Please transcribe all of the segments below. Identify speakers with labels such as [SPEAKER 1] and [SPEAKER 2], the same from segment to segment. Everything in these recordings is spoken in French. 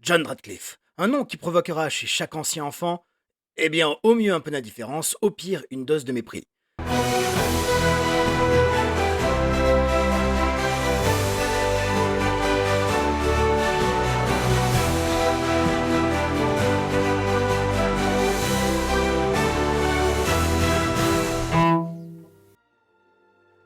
[SPEAKER 1] John Radcliffe. Un nom qui provoquera chez chaque ancien enfant, eh bien, au mieux un peu d'indifférence, au pire une dose de mépris.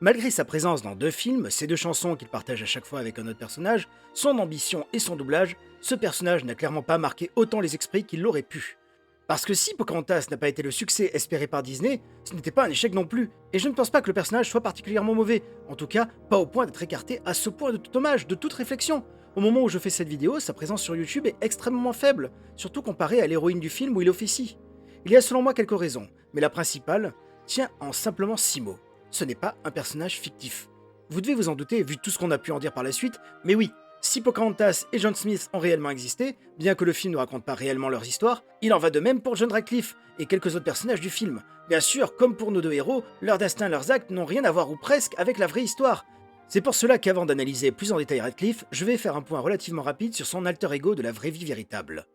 [SPEAKER 1] Malgré sa présence dans 2 films, ces 2 chansons qu'il partage à chaque fois avec un autre personnage, son ambition et son doublage, ce personnage n'a clairement pas marqué autant les esprits qu'il l'aurait pu. Parce que si Pocahontas n'a pas été le succès espéré par Disney, ce n'était pas un échec non plus, et je ne pense pas que le personnage soit particulièrement mauvais, en tout cas pas au point d'être écarté à ce point de tout hommage, de toute réflexion. Au moment où je fais cette vidéo, sa présence sur YouTube est extrêmement faible, surtout comparée à l'héroïne du film où il officie. Il y a selon moi quelques raisons, mais la principale tient en simplement 6 mots. Ce n'est pas un personnage fictif. Vous devez vous en douter vu tout ce qu'on a pu en dire par la suite, mais oui, si Pocahontas et John Smith ont réellement existé, bien que le film ne raconte pas réellement leurs histoires, il en va de même pour John Radcliffe et quelques autres personnages du film. Bien sûr, comme pour nos 2 héros, leur destin, leurs actes n'ont rien à voir ou presque avec la vraie histoire. C'est pour cela qu'avant d'analyser plus en détail Radcliffe, je vais faire un point relativement rapide sur son alter ego de la vraie vie véritable.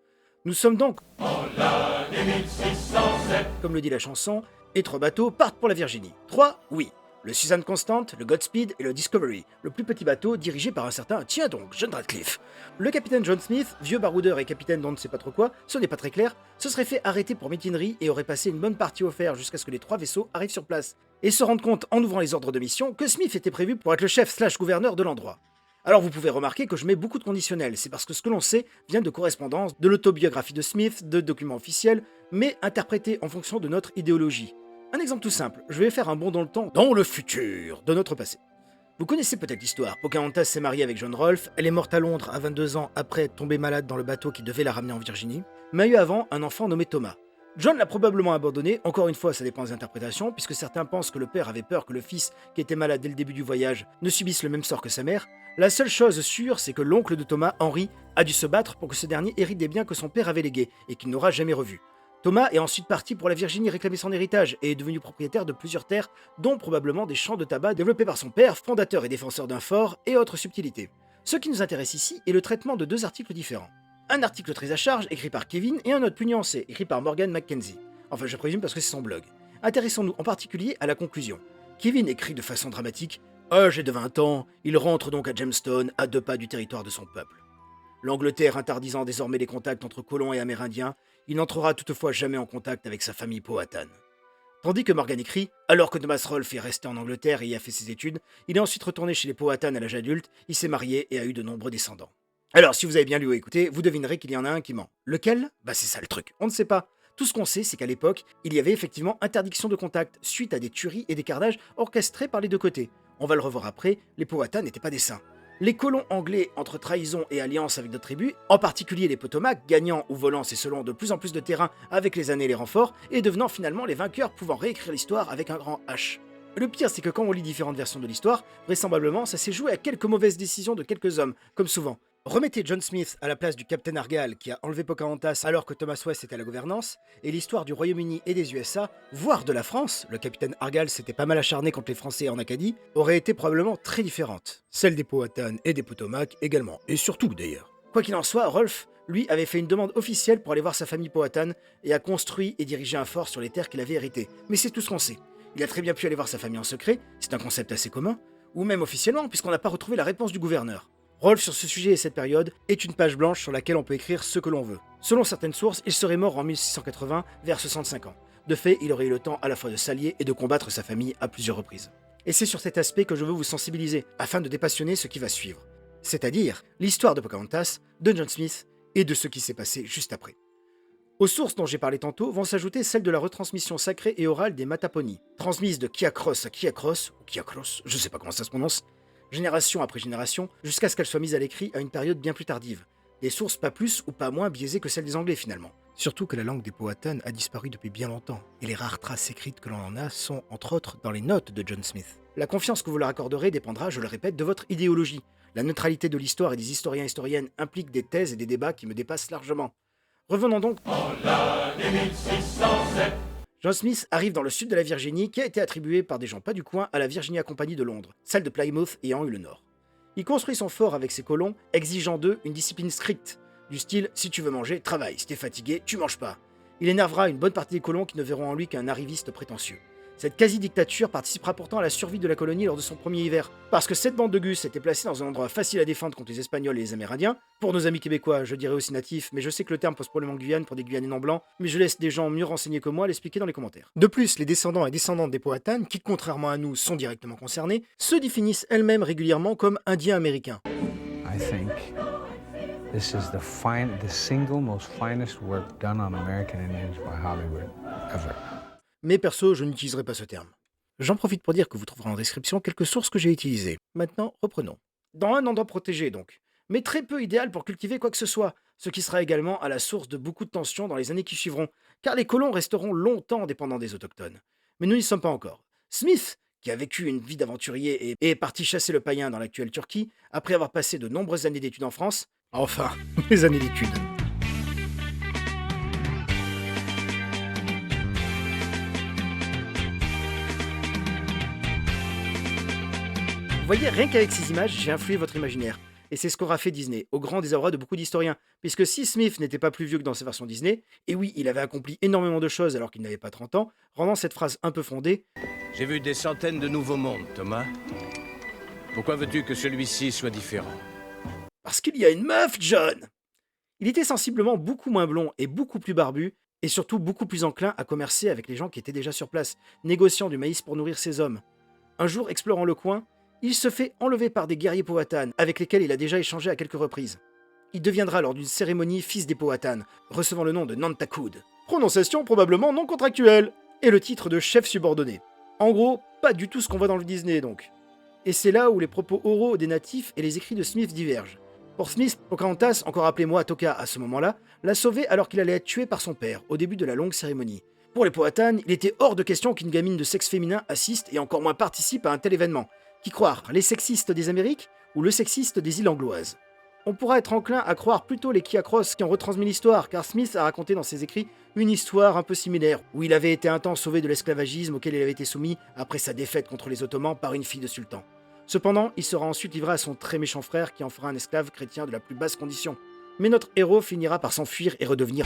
[SPEAKER 1] Nous sommes donc, comme le dit la chanson, et 3 bateaux partent pour la Virginie. 3, oui. Le Suzanne Constant, le Godspeed et le Discovery, le plus petit bateau dirigé par un certain, tiens donc, John Radcliffe. Le capitaine John Smith, vieux baroudeur et capitaine d'on ne sait pas trop quoi, ce n'est pas très clair, se serait fait arrêter pour mutinerie et aurait passé une bonne partie au fer jusqu'à ce que les 3 vaisseaux arrivent sur place, et se rendent compte en ouvrant les ordres de mission que Smith était prévu pour être le chef/gouverneur de l'endroit. Alors vous pouvez remarquer que je mets beaucoup de conditionnels, c'est parce que ce que l'on sait vient de correspondances, de l'autobiographie de Smith, de documents officiels, mais interprétés en fonction de notre idéologie. Un exemple tout simple, je vais faire un bond dans le temps, dans le futur, de notre passé. Vous connaissez peut-être l'histoire, Pocahontas s'est mariée avec John Rolfe, elle est morte à Londres à 22 ans après être tombée malade dans le bateau qui devait la ramener en Virginie, mais a eu avant un enfant nommé Thomas. John l'a probablement abandonné, encore une fois ça dépend des interprétations, puisque certains pensent que le père avait peur que le fils, qui était malade dès le début du voyage, ne subisse le même sort que sa mère. La seule chose sûre, c'est que l'oncle de Thomas, Henry, a dû se battre pour que ce dernier hérite des biens que son père avait légués, et qu'il n'aura jamais revus. Thomas est ensuite parti pour la Virginie réclamer son héritage et est devenu propriétaire de plusieurs terres, dont probablement des champs de tabac développés par son père, fondateur et défenseur d'un fort, et autres subtilités. Ce qui nous intéresse ici est le traitement de 2 articles différents. Un article très à charge, écrit par Kevin, et un autre plus nuancé, écrit par Morgan Mackenzie. Enfin, je présume parce que c'est son blog. Intéressons-nous en particulier à la conclusion. Kevin écrit de façon dramatique « Âgé de 20 ans, il rentre donc à Jamestown, à 2 pas du territoire de son peuple. L'Angleterre interdisant désormais les contacts entre colons et amérindiens, il n'entrera toutefois jamais en contact avec sa famille powhatan. » Tandis que Morgan écrit « Alors que Thomas Rolfe est resté en Angleterre et y a fait ses études, il est ensuite retourné chez les Powhatan à l'âge adulte, il s'est marié et a eu de nombreux descendants. » Alors, si vous avez bien lu ou écouté, vous devinerez qu'il y en a un qui ment. Lequel ? Bah c'est ça le truc, on ne sait pas. Tout ce qu'on sait, c'est qu'à l'époque, il y avait effectivement interdiction de contact, suite à des tueries et des carnages orchestrés par les 2 côtés. On va le revoir après, les Powhatan n'étaient pas des saints. Les colons anglais, entre trahison et alliance avec d'autres tribus, en particulier les Potomac, gagnant ou volant et selon de plus en plus de terrain avec les années et les renforts, et devenant finalement les vainqueurs pouvant réécrire l'histoire avec un grand H. Le pire, c'est que quand on lit différentes versions de l'histoire, vraisemblablement, ça s'est joué à quelques mauvaises décisions de quelques hommes, comme souvent. Remettez John Smith à la place du Captain Argall qui a enlevé Pocahontas alors que Thomas West était à la gouvernance, et l'histoire du Royaume-Uni et des USA, voire de la France, le capitaine Argall s'était pas mal acharné contre les Français en Acadie, aurait été probablement très différente. Celle des Powhatan et des Potomac également, et surtout d'ailleurs. Quoi qu'il en soit, Rolfe, lui, avait fait une demande officielle pour aller voir sa famille Powhatan et a construit et dirigé un fort sur les terres qu'il avait héritées. Mais c'est tout ce qu'on sait. Il a très bien pu aller voir sa famille en secret, c'est un concept assez commun, ou même officiellement puisqu'on n'a pas retrouvé la réponse du gouverneur. Rolfe sur ce sujet et cette période est une page blanche sur laquelle on peut écrire ce que l'on veut. Selon certaines sources, il serait mort en 1680, vers 65 ans. De fait, il aurait eu le temps à la fois de s'allier et de combattre sa famille à plusieurs reprises. Et c'est sur cet aspect que je veux vous sensibiliser, afin de dépassionner ce qui va suivre. C'est-à-dire l'histoire de Pocahontas, de John Smith et de ce qui s'est passé juste après. Aux sources dont j'ai parlé tantôt vont s'ajouter celles de la retransmission sacrée et orale des Mataponi, transmise de Kiakros à Kiakros, ou Kiakros, je sais pas comment ça se prononce, génération après génération, jusqu'à ce qu'elle soit mise à l'écrit à une période bien plus tardive. Des sources pas plus ou pas moins biaisées que celles des Anglais finalement. Surtout que la langue des Powhatan a disparu depuis bien longtemps, et les rares traces écrites que l'on en a sont, entre autres, dans les notes de John Smith. La confiance que vous leur accorderez dépendra, je le répète, de votre idéologie. La neutralité de l'histoire et des historiens et historiennes implique des thèses et des débats qui me dépassent largement. Revenons donc. John Smith arrive dans le sud de la Virginie, qui a été attribué par des gens pas du coin à la Virginia Company de Londres, celle de Plymouth ayant eu le nord. Il construit son fort avec ses colons, exigeant d'eux une discipline stricte, Du style, si tu veux manger, travaille, si t'es fatigué, tu manges pas. Il énervera une bonne partie des colons qui ne verront en lui qu'un arriviste prétentieux. Cette quasi-dictature participera pourtant à la survie de la colonie lors de son premier hiver, parce que cette bande de gus était placée dans un endroit facile à défendre contre les Espagnols et les Amérindiens. Pour nos amis québécois, je dirais aussi natifs, mais je sais que le terme pose problème en Guyane pour des Guyanais non blancs, mais je laisse des gens mieux renseignés que moi l'expliquer dans les commentaires. De plus, les descendants et descendantes des Powhatan, qui contrairement à nous sont directement concernés, se définissent elles-mêmes régulièrement comme Indiens américains.
[SPEAKER 2] I think this is the single most finest work done on American Indians by Hollywood ever.
[SPEAKER 1] Mais perso, je n'utiliserai pas ce terme. J'en profite pour dire que vous trouverez en description quelques sources que j'ai utilisées. Maintenant, reprenons. Dans un endroit protégé donc, mais très peu idéal pour cultiver quoi que ce soit, ce qui sera également à la source de beaucoup de tensions dans les années qui suivront, car les colons resteront longtemps dépendants des autochtones. Mais nous n'y sommes pas encore. Smith, qui a vécu une vie d'aventurier et est parti chasser le païen dans l'actuelle Turquie, après avoir passé de nombreuses années d'études en France, enfin, les années d'études. Vous voyez, rien qu'avec ces images, j'ai influé votre imaginaire. Et c'est ce qu'aura fait Disney, au grand désarroi de beaucoup d'historiens. Puisque si Smith n'était pas plus vieux que dans ses versions Disney, et oui, il avait accompli énormément de choses alors qu'il n'avait pas 30 ans, rendant cette phrase un peu fondée.
[SPEAKER 3] J'ai vu des centaines de nouveaux mondes, Thomas. Pourquoi veux-tu que celui-ci soit différent?
[SPEAKER 1] Parce qu'il y a une meuf, John! Il était sensiblement beaucoup moins blond et beaucoup plus barbu, et surtout beaucoup plus enclin à commercer avec les gens qui étaient déjà sur place, négociant du maïs pour nourrir ses hommes. Un jour, explorant le coin, il se fait enlever par des guerriers Powhatan, avec lesquels il a déjà échangé à quelques reprises. Il deviendra lors d'une cérémonie fils des Powhatan, recevant le nom de Nantakud. Prononciation probablement non contractuelle, et le titre de chef subordonné. En gros, pas du tout ce qu'on voit dans le Disney donc. Et c'est là où les propos oraux des natifs et les écrits de Smith divergent. Pour Smith, Pocahontas, encore appelé Moatoka à ce moment-là, l'a sauvé alors qu'il allait être tué par son père, au début de la longue cérémonie. Pour les Powhatan, il était hors de question qu'une gamine de sexe féminin assiste et encore moins participe à un tel événement. Qui croire, les sexistes des Amériques ou le sexiste des îles angloises? On pourra être enclin à croire plutôt les Kiakros qui ont retransmis l'histoire, car Smith a raconté dans ses écrits une histoire un peu similaire, où il avait été un temps sauvé de l'esclavagisme auquel il avait été soumis après sa défaite contre les Ottomans par une fille de sultan. Cependant, il sera ensuite livré à son très méchant frère qui en fera un esclave chrétien de la plus basse condition. Mais notre héros finira par s'enfuir et redevenir...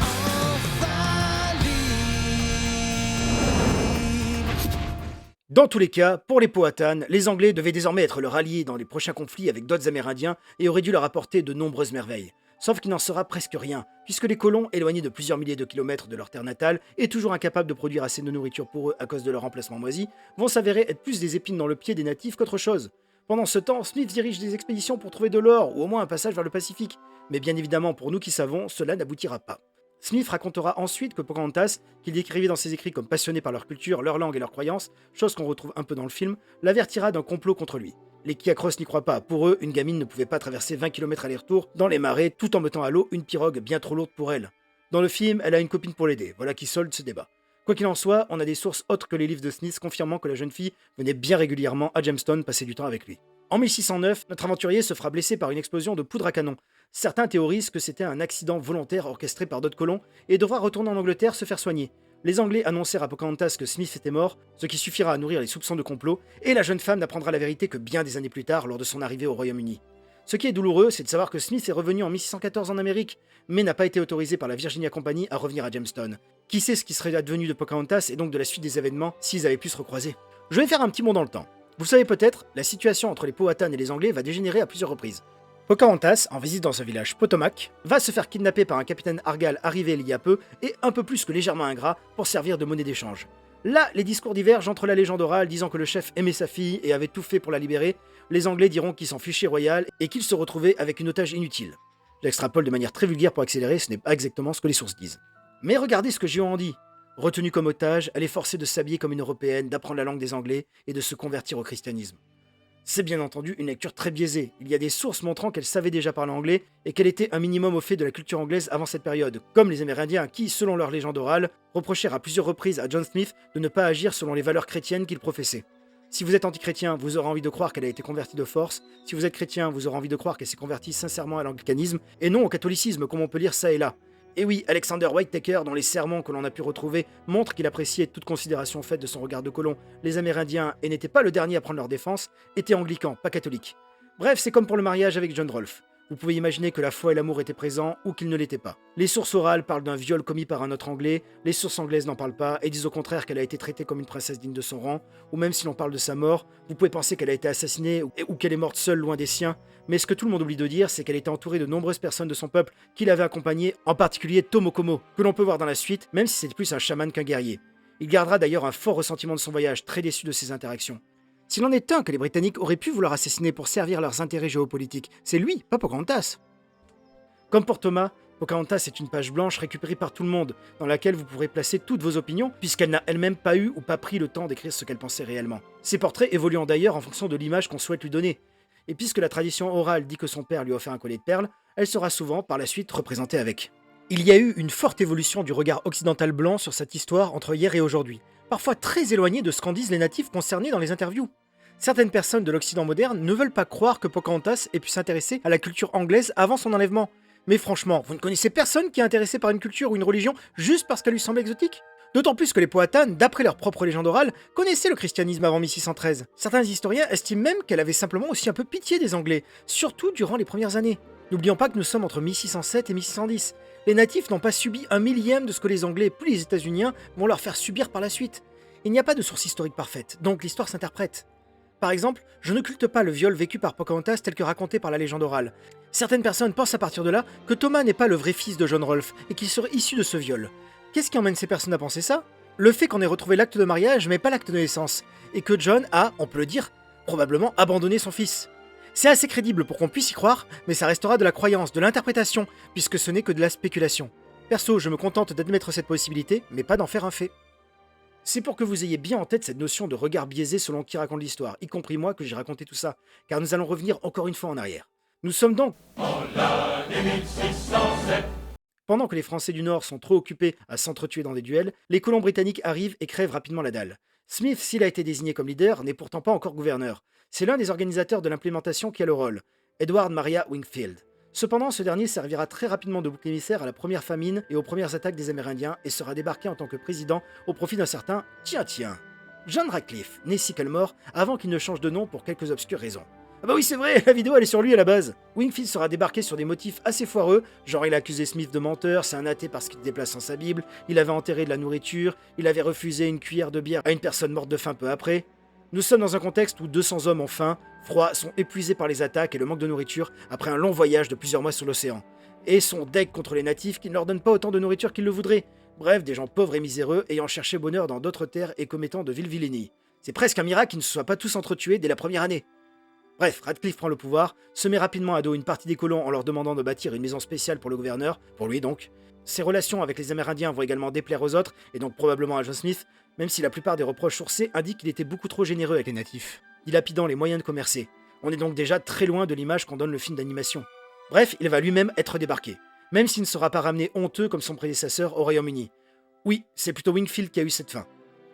[SPEAKER 1] Dans tous les cas, pour les Powhatan, les Anglais devaient désormais être leurs alliés dans les prochains conflits avec d'autres Amérindiens et auraient dû leur apporter de nombreuses merveilles. Sauf qu'il n'en sera presque rien, puisque les colons, éloignés de plusieurs milliers de kilomètres de leur terre natale et toujours incapables de produire assez de nourriture pour eux à cause de leur emplacement moisi, vont s'avérer être plus des épines dans le pied des natifs qu'autre chose. Pendant ce temps, Smith dirige des expéditions pour trouver de l'or ou au moins un passage vers le Pacifique. Mais bien évidemment, pour nous qui savons, cela n'aboutira pas. Smith racontera ensuite que Pocahontas, qu'il décrivait dans ses écrits comme passionné par leur culture, leur langue et leurs croyances, chose qu'on retrouve un peu dans le film, l'avertira d'un complot contre lui. Les Kiakros n'y croient pas, pour eux, une gamine ne pouvait pas traverser 20 km aller-retour dans les marais tout en mettant à l'eau une pirogue bien trop lourde pour elle. Dans le film, elle a une copine pour l'aider, voilà qui solde ce débat. Quoi qu'il en soit, on a des sources autres que les livres de Smith confirmant que la jeune fille venait bien régulièrement à Jamestown passer du temps avec lui. En 1609, notre aventurier se fera blesser par une explosion de poudre à canon. Certains théorisent que c'était un accident volontaire orchestré par d'autres colons et devra retourner en Angleterre se faire soigner. Les Anglais annoncèrent à Pocahontas que Smith était mort, ce qui suffira à nourrir les soupçons de complot, et la jeune femme n'apprendra la vérité que bien des années plus tard lors de son arrivée au Royaume-Uni. Ce qui est douloureux, c'est de savoir que Smith est revenu en 1614 en Amérique, mais n'a pas été autorisé par la Virginia Company à revenir à Jamestown. Qui sait ce qui serait advenu de Pocahontas et donc de la suite des événements s'ils avaient pu se recroiser? Je vais faire un petit bond dans le temps. Vous le savez peut-être, la situation entre les Powhatan et les Anglais va dégénérer à plusieurs reprises. Pocahontas, en visite dans ce village Potomac, va se faire kidnapper par un capitaine Argall arrivé il y a peu et un peu plus que légèrement ingrat pour servir de monnaie d'échange. Là, les discours divergent entre la légende orale disant que le chef aimait sa fille et avait tout fait pour la libérer, les Anglais diront qu'ils s'en fichaient royal et qu'ils se retrouvaient avec une otage inutile. J'extrapole de manière très vulgaire pour accélérer, ce n'est pas exactement ce que les sources disent. Mais regardez ce que Géant en dit. Retenue comme otage, elle est forcée de s'habiller comme une Européenne, d'apprendre la langue des Anglais et de se convertir au christianisme. C'est bien entendu une lecture très biaisée. Il y a des sources montrant qu'elle savait déjà parler anglais et qu'elle était un minimum au fait de la culture anglaise avant cette période, comme les Amérindiens qui, selon leur légende orale, reprochèrent à plusieurs reprises à John Smith de ne pas agir selon les valeurs chrétiennes qu'il professait. Si vous êtes anti-chrétien, vous aurez envie de croire qu'elle a été convertie de force. Si vous êtes chrétien, vous aurez envie de croire qu'elle s'est convertie sincèrement à l'anglicanisme et non au catholicisme comme on peut lire ça et là. Et oui, Alexander Whitaker, dans les sermons que l'on a pu retrouver, montre qu'il appréciait toute considération faite de son regard de colon. Les Amérindiens, et n'était pas le dernier à prendre leur défense, étaient anglicans, pas catholiques. Bref, c'est comme pour le mariage avec John Rolfe. Vous pouvez imaginer que la foi et l'amour étaient présents ou qu'ils ne l'étaient pas. Les sources orales parlent d'un viol commis par un autre anglais, les sources anglaises n'en parlent pas et disent au contraire qu'elle a été traitée comme une princesse digne de son rang, ou même si l'on parle de sa mort, vous pouvez penser qu'elle a été assassinée ou qu'elle est morte seule loin des siens, mais ce que tout le monde oublie de dire, c'est qu'elle était entourée de nombreuses personnes de son peuple qui l'avaient accompagnée, en particulier Tomokomo, que l'on peut voir dans la suite, même si c'est plus un chaman qu'un guerrier. Il gardera d'ailleurs un fort ressentiment de son voyage, très déçu de ses interactions. S'il en est un que les Britanniques auraient pu vouloir assassiner pour servir leurs intérêts géopolitiques, c'est lui, pas Pocahontas. Comme pour Thomas, Pocahontas est une page blanche récupérée par tout le monde, dans laquelle vous pourrez placer toutes vos opinions, puisqu'elle n'a elle-même pas eu ou pas pris le temps d'écrire ce qu'elle pensait réellement. Ses portraits évoluant d'ailleurs en fonction de l'image qu'on souhaite lui donner. Et puisque la tradition orale dit que son père lui a offert un collier de perles, elle sera souvent, par la suite, représentée avec. Il y a eu une forte évolution du regard occidental blanc sur cette histoire entre hier et aujourd'hui, parfois très éloignée de ce qu'en disent les natifs concernés dans les interviews. Certaines personnes de l'Occident moderne ne veulent pas croire que Pocahontas ait pu s'intéresser à la culture anglaise avant son enlèvement. Mais franchement, vous ne connaissez personne qui est intéressé par une culture ou une religion juste parce qu'elle lui semble exotique? D'autant plus que les Powhatan, d'après leur propre légende orale, connaissaient le christianisme avant 1613. Certains historiens estiment même qu'elle avait simplement aussi un peu pitié des Anglais, surtout durant les premières années. N'oublions pas que nous sommes entre 1607 et 1610. Les natifs n'ont pas subi un millième de ce que les Anglais puis les États-Uniens vont leur faire subir par la suite. Il n'y a pas de source historique parfaite, donc l'histoire s'interprète. Par exemple, je n'occulte pas le viol vécu par Pocahontas tel que raconté par la légende orale. Certaines personnes pensent à partir de là que Thomas n'est pas le vrai fils de John Rolfe et qu'il serait issu de ce viol. Qu'est-ce qui emmène ces personnes à penser ça? Le fait qu'on ait retrouvé l'acte de mariage mais pas l'acte de naissance, et que John a, on peut le dire, probablement abandonné son fils. C'est assez crédible pour qu'on puisse y croire, mais ça restera de la croyance, de l'interprétation, puisque ce n'est que de la spéculation. Perso, je me contente d'admettre cette possibilité, mais pas d'en faire un fait. C'est pour que vous ayez bien en tête cette notion de regard biaisé selon qui raconte l'histoire, y compris moi que j'ai raconté tout ça, car nous allons revenir encore une fois en arrière. Nous sommes donc... Pendant que les Français du Nord sont trop occupés à s'entretuer dans des duels, les colons britanniques arrivent et crèvent rapidement la dalle. Smith, s'il a été désigné comme leader, n'est pourtant pas encore gouverneur. C'est l'un des organisateurs de l'implémentation qui a le rôle, Edward Maria Wingfield. Cependant, ce dernier servira très rapidement de bouc émissaire à la première famine et aux premières attaques des Amérindiens et sera débarqué en tant que président au profit d'un certain John Radcliffe, né Sycamore, avant qu'il ne change de nom pour quelques obscures raisons. Ah bah oui c'est vrai, la vidéo elle est sur lui à la base. Wingfield sera débarqué sur des motifs assez foireux, genre il a accusé Smith de menteur, c'est un athée parce qu'il déplace sans sa Bible, il avait enterré de la nourriture, il avait refusé une cuillère de bière à une personne morte de faim peu après. Nous sommes dans un contexte où 200 hommes ont faim, froid, sont épuisés par les attaques et le manque de nourriture après un long voyage de plusieurs mois sur l'océan. Et sont deg contre les natifs qui ne leur donnent pas autant de nourriture qu'ils le voudraient. Bref, des gens pauvres et miséreux ayant cherché bonheur dans d'autres terres et commettant de viles vilainies. C'est presque un miracle qu'ils ne se soient pas tous entretués dès la première année. Bref, Radcliffe prend le pouvoir, se met rapidement à dos une partie des colons en leur demandant de bâtir une maison spéciale pour le gouverneur, pour lui donc. Ses relations avec les Amérindiens vont également déplaire aux autres, et donc probablement à John Smith, même si la plupart des reproches sourcés indiquent qu'il était beaucoup trop généreux avec les natifs, dilapidant les moyens de commercer. On est donc déjà très loin de l'image qu'on donne le film d'animation. Bref, il va lui-même être débarqué, même s'il ne sera pas ramené honteux comme son prédécesseur au Royaume-Uni. Oui, c'est plutôt Wingfield qui a eu cette fin.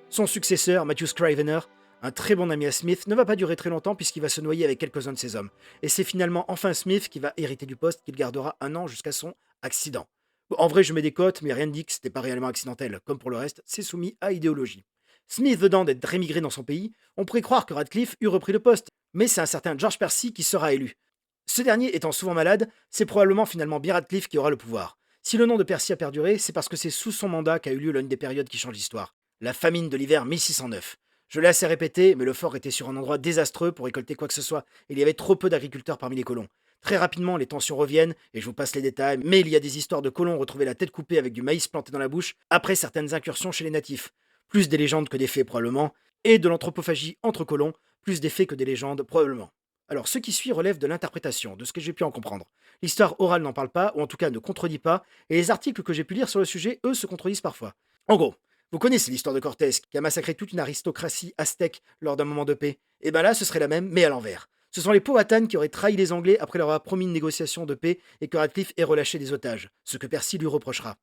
[SPEAKER 1] Son successeur, Matthew Scrivener, un très bon ami à Smith, ne va pas durer très longtemps puisqu'il va se noyer avec quelques-uns de ses hommes. Et c'est finalement enfin Smith qui va hériter du poste qu'il gardera 1 an jusqu'à son accident. Bon, en vrai, je mets des cotes, mais rien ne dit que c'était pas réellement accidentel. Comme pour le reste, c'est soumis à idéologie. Smith venant d'être rémigré dans son pays, on pourrait croire que Radcliffe eût repris le poste, mais c'est un certain George Percy qui sera élu. Ce dernier étant souvent malade, c'est probablement finalement bien Radcliffe qui aura le pouvoir. Si le nom de Percy a perduré, c'est parce que c'est sous son mandat qu'a eu lieu l'une des périodes qui changent l'histoire. La famine de l'hiver 1609. Je l'ai assez répété, mais le fort était sur un endroit désastreux pour récolter quoi que ce soit, et il y avait trop peu d'agriculteurs parmi les colons. Très rapidement, les tensions reviennent, et je vous passe les détails, mais il y a des histoires de colons retrouvés la tête coupée avec du maïs planté dans la bouche, après certaines incursions chez les natifs. Plus des légendes que des faits probablement, et de l'anthropophagie entre colons, plus des faits que des légendes probablement. Alors ce qui suit relève de l'interprétation, de ce que j'ai pu en comprendre. L'histoire orale n'en parle pas, ou en tout cas ne contredit pas, et les articles que j'ai pu lire sur le sujet, eux, se contredisent parfois. En gros, vous connaissez l'histoire de Cortés, qui a massacré toute une aristocratie aztèque lors d'un moment de paix. Et ben là, ce serait la même, mais à l'envers. Ce sont les Powhatan qui auraient trahi les Anglais après leur avoir promis une négociation de paix et que Radcliffe ait relâché des otages, ce que Percy lui reprochera.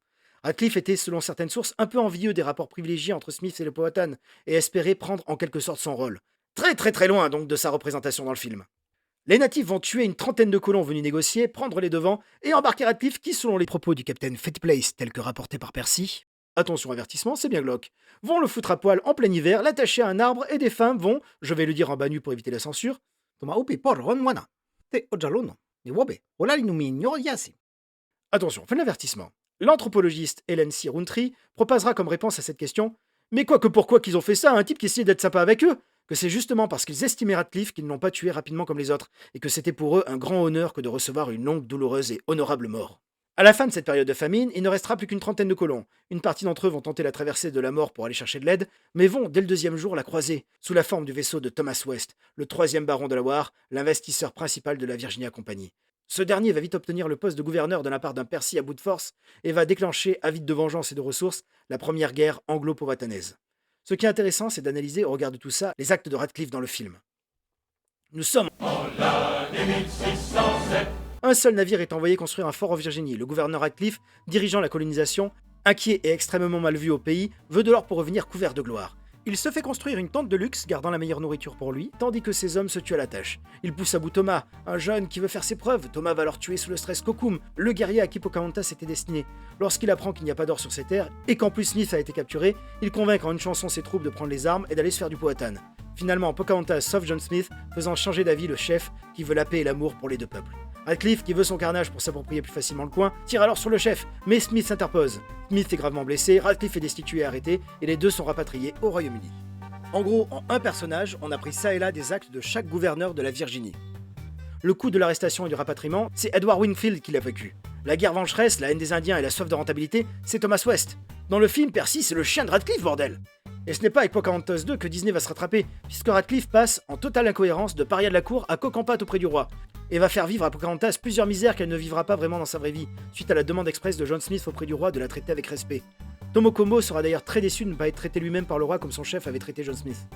[SPEAKER 1] Radcliffe était, selon certaines sources, un peu envieux des rapports privilégiés entre Smith et les Powhatan, et espérait prendre en quelque sorte son rôle. Très loin donc de sa représentation dans le film. Les natifs vont tuer une trentaine de colons venus négocier, prendre les devants, et embarquer Radcliffe qui, selon les propos du capitaine Fitplace tels que rapportés par Percy, attention avertissement, c'est bien glauque, vont le foutre à poil en plein hiver, l'attacher à un arbre, et des femmes vont, je vais le dire en banu pour éviter la censure, Ni wobe. Ola l'inuminio yasi. Attention, fin d'avertissement. L'anthropologiste Helen C. Rountree proposera comme réponse à cette question mais quoi que pourquoi qu'ils ont fait ça à un type qui essayait d'être sympa avec eux que c'est justement parce qu'ils estimaient Radcliffe qu'ils ne l'ont pas tué rapidement comme les autres, et que c'était pour eux un grand honneur que de recevoir une longue, douloureuse et honorable mort. À la fin de cette période de famine, il ne restera plus qu'une trentaine de colons. Une partie d'entre eux vont tenter la traversée de la mort pour aller chercher de l'aide, mais vont, dès le deuxième jour, la croiser, sous la forme du vaisseau de Thomas West, le troisième baron de la War, l'investisseur principal de la Virginia Company. Ce dernier va vite obtenir le poste de gouverneur de la part d'un Percy à bout de force, et va déclencher, avide de vengeance et de ressources, la première guerre anglo-powhatanaise. Ce qui est intéressant, c'est d'analyser au regard de tout ça les actes de Radcliffe dans le film. Nous sommes en l'année 1607. Un seul navire est envoyé construire un fort en Virginie. Le gouverneur Radcliffe, dirigeant la colonisation, inquiet et extrêmement mal vu au pays, veut de l'or pour revenir couvert de gloire. Il se fait construire une tente de luxe, gardant la meilleure nourriture pour lui, tandis que ses hommes se tuent à la tâche. Il pousse à bout Thomas, un jeune qui veut faire ses preuves. Thomas va leur tuer sous le stress Kokum, le guerrier à qui Pocahontas était destiné. Lorsqu'il apprend qu'il n'y a pas d'or sur ces terres, et qu'en plus Smith a été capturé, il convainc en une chanson ses troupes de prendre les armes et d'aller se faire du Powhatan. Finalement, Pocahontas sauve John Smith, faisant changer d'avis le chef qui veut la paix et l'amour pour les deux peuples. Radcliffe, qui veut son carnage pour s'approprier plus facilement le coin, tire alors sur le chef, mais Smith s'interpose. Smith est gravement blessé, Radcliffe est destitué et arrêté, et les deux sont rapatriés au Royaume-Uni. En gros, en un personnage, on a pris ça et là des actes de chaque gouverneur de la Virginie. Le coup de l'arrestation et du rapatriement, c'est Edward Wingfield qui l'a vécu. La guerre vengeresse, la haine des Indiens et la soif de rentabilité, c'est Thomas West. Dans le film, Percy, c'est le chien de Radcliffe, bordel. Et ce n'est pas avec Pocahontas 2 que Disney va se rattraper, puisque Radcliffe passe, en totale incohérence, de paria de la cour à coq en pâte auprès du roi, et va faire vivre à Pocahontas plusieurs misères qu'elle ne vivra pas vraiment dans sa vraie vie, suite à la demande expresse de John Smith auprès du roi de la traiter avec respect. Tomokomo sera d'ailleurs très déçu de ne pas être traité lui-même par le roi comme son chef avait traité John Smith.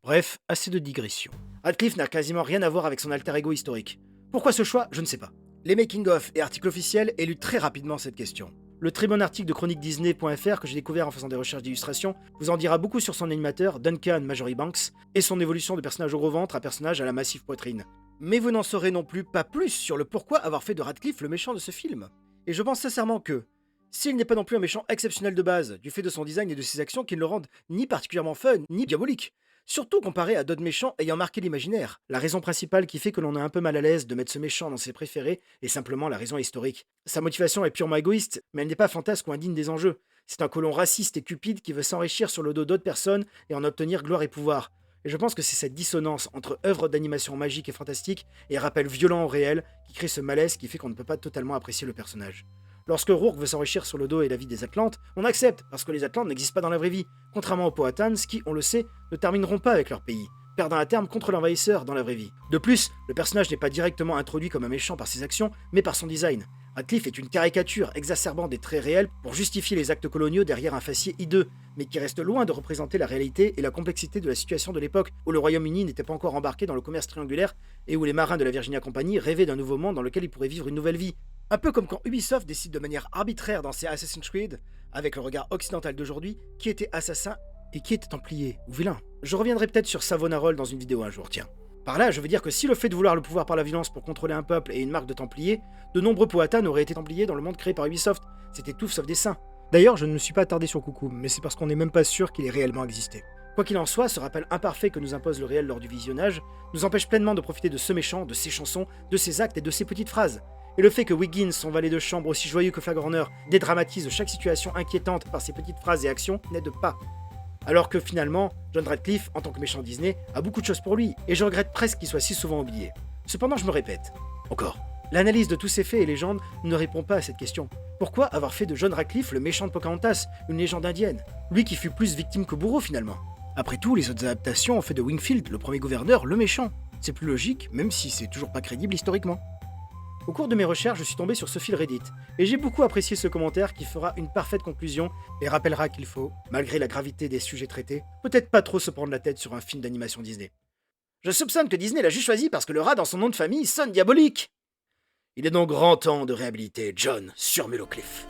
[SPEAKER 1] Bref, assez de digressions. Radcliffe n'a quasiment rien à voir avec son alter ego historique. Pourquoi ce choix? Je ne sais pas. Les making-of et articles officiels éluent très rapidement cette question. Le très bon article de chroniquedisney.fr que j'ai découvert en faisant des recherches d'illustration vous en dira beaucoup sur son animateur, Duncan Marjorie Banks, et son évolution de personnage au gros ventre à personnage à la massive poitrine. Mais vous n'en saurez non plus pas plus sur le pourquoi avoir fait de Radcliffe le méchant de ce film. Et je pense sincèrement que, s'il n'est pas non plus un méchant exceptionnel de base, du fait de son design et de ses actions qui ne le rendent ni particulièrement fun, ni diabolique, surtout comparé à d'autres méchants ayant marqué l'imaginaire, la raison principale qui fait que l'on est un peu mal à l'aise de mettre ce méchant dans ses préférés est simplement la raison historique. Sa motivation est purement égoïste, mais elle n'est pas fantasque ou indigne des enjeux. C'est un colon raciste et cupide qui veut s'enrichir sur le dos d'autres personnes et en obtenir gloire et pouvoir. Et je pense que c'est cette dissonance entre œuvres d'animation magique et fantastique et rappel violent au réel qui crée ce malaise qui fait qu'on ne peut pas totalement apprécier le personnage. Lorsque Rourke veut s'enrichir sur le dos et la vie des Atlantes, on accepte, parce que les Atlantes n'existent pas dans la vraie vie, contrairement aux Powhatans qui, on le sait, ne termineront pas avec leur pays, perdant à terme contre l'envahisseur dans la vraie vie. De plus, le personnage n'est pas directement introduit comme un méchant par ses actions, mais par son design. Radcliffe est une caricature exacerbant des traits réels pour justifier les actes coloniaux derrière un faciès hideux, mais qui reste loin de représenter la réalité et la complexité de la situation de l'époque où le Royaume-Uni n'était pas encore embarqué dans le commerce triangulaire et où les marins de la Virginia Company rêvaient d'un nouveau monde dans lequel ils pourraient vivre une nouvelle vie. Un peu comme quand Ubisoft décide de manière arbitraire dans ses Assassin's Creed, avec le regard occidental d'aujourd'hui, qui était assassin et qui était templier ou vilain. Je reviendrai peut-être sur Savonarola dans une vidéo un jour, tiens. Par là, je veux dire que si le fait de vouloir le pouvoir par la violence pour contrôler un peuple est une marque de templier, de nombreux Powhatan auraient été templiers dans le monde créé par Ubisoft. C'était tout sauf des saints. D'ailleurs, je ne me suis pas attardé sur Kokum, mais c'est parce qu'on n'est même pas sûr qu'il ait réellement existé. Quoi qu'il en soit, ce rappel imparfait que nous impose le réel lors du visionnage nous empêche pleinement de profiter de ce méchant, de ses chansons, de ses actes et de ses petites phrases. Et le fait que Wiggins, son valet de chambre aussi joyeux que Flagorner, dédramatise chaque situation inquiétante par ses petites phrases et actions n'aide pas. Alors que finalement, John Radcliffe, en tant que méchant Disney, a beaucoup de choses pour lui, et je regrette presque qu'il soit si souvent oublié. Cependant, je me répète, encore, l'analyse de tous ces faits et légendes ne répond pas à cette question. Pourquoi avoir fait de John Radcliffe le méchant de Pocahontas, une légende indienne? Lui qui fut plus victime que bourreau finalement. Après tout, les autres adaptations ont fait de Wingfield, le premier gouverneur, le méchant. C'est plus logique, même si c'est toujours pas crédible historiquement. Au cours de mes recherches, je suis tombé sur ce fil Reddit, et j'ai beaucoup apprécié ce commentaire qui fera une parfaite conclusion et rappellera qu'il faut, malgré la gravité des sujets traités, peut-être pas trop se prendre la tête sur un film d'animation Disney. Je soupçonne que Disney l'a juste choisi parce que le rat dans son nom de famille sonne diabolique. Il est donc grand temps de réhabiliter John sur Melo Cliff.